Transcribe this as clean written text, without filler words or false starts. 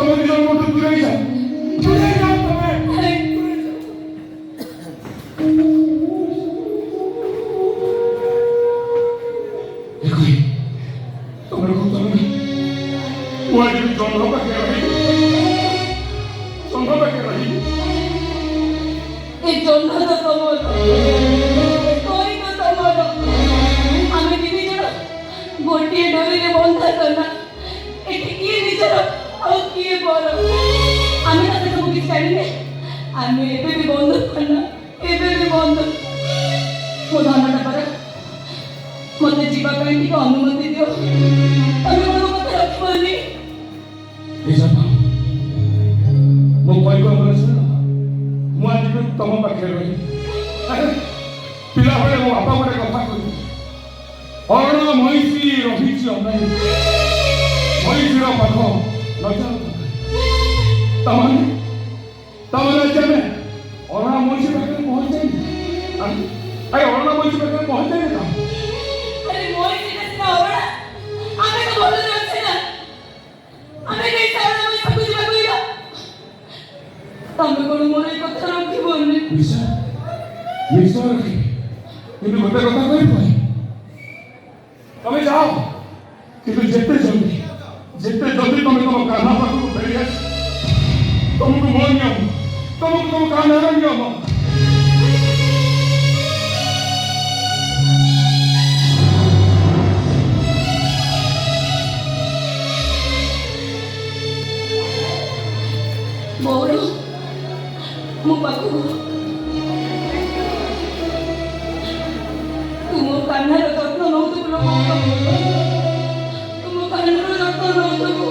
ତମେ ଦି ଜଣ ମୋଠୁ ଦୂରେଇ ଯାଅ, ଦୂରେଇ ଯାଅ ତମେ। ତମର ତମେ ମୁଁ ଆଜି ଜହ୍ନ ପାଖେ ରହିବି, ଜହ୍ନ ପାଖେ ରହିବି। ଏ ଜହ୍ନ ତ ତମର, କହି ତ ତମର। ଆମେ ତିନି ଜଣ ଗୋଟିଏ ଡୋରିରେ ବନ୍ଧା କଲା। ଏଠି କିଏ ନିଜର ଆଉ କିଏ ପର। ଆମେ ତାକୁ ସବୁ କିଛି ଜାଣିଲେ ଆମେ ଏବେ ବି ବନ୍ଧୁ କଲା, ଏବେ ବି ବନ୍ଧୁ। ମୋ ଧନଟା ପରା, ମତେ ଯିବା ପାଇଁ ଟିକେ ଅନୁମତି ଦିଅ। ତମେ ମୋ କଥା ରଖିବନି। ମୋ କହିବା ମାନେ ଶୁଣ, ମୁଁ ଆଜି ତମ ପାଖରେ ରହିବି। ପିଲାବେଳେ ମୋ ବାପା ଗୋଟେ କଥା କହିଲେ, ଅରଣ ମଇଁଷି ରହିଛି ଅନାଇ, ମଇଁଷିର ପାଖ ନଜର ତାମାନେ ଆଜି ଆମେ ଅରଣ ମଇଁଷି ପାଖରେ ପହଞ୍ଚାଇନି। ଅରଣ ମଇଁଷି ପାଖରେ ପହଞ୍ଚାଇନି ତ ଆରେ ମଇଁଷିଟା ସିନା ଅରଣା, ଆମେ ତ ଭଲରେ ଅଛେ ନା। ଆମେ କାହିଁ ଅରଣା ମଇଁଷିକୁ ଯିବା କହିଲ? ତମେ କଣ ମୋର ଏଇ କଥା ରଖିବନି? ନିଶ୍ଚୟ ରଖିବି, କିନ୍ତୁ ଗୋଟେ କଥା କହିବି, ତମେ ଯାଅ, କିନ୍ତୁ ଯେତେ ଜଲ୍ଦି ତମେ ତମ କାହ୍ନା ପାଖକୁ ଫେରି ଆସ। ତମକୁ ମୋ ନିୟମ, ତମକୁ ତମ କାହ୍ନାର ନିୟମ। ବଉଳ ମୋ ପାଖକୁ ତୁମ କାହ୍ନାର ଯତ୍ନ ନଉଥିବୁ, ତୁମ କାହ୍ନାର ଯତ୍ନ ନଉଥିବୁ।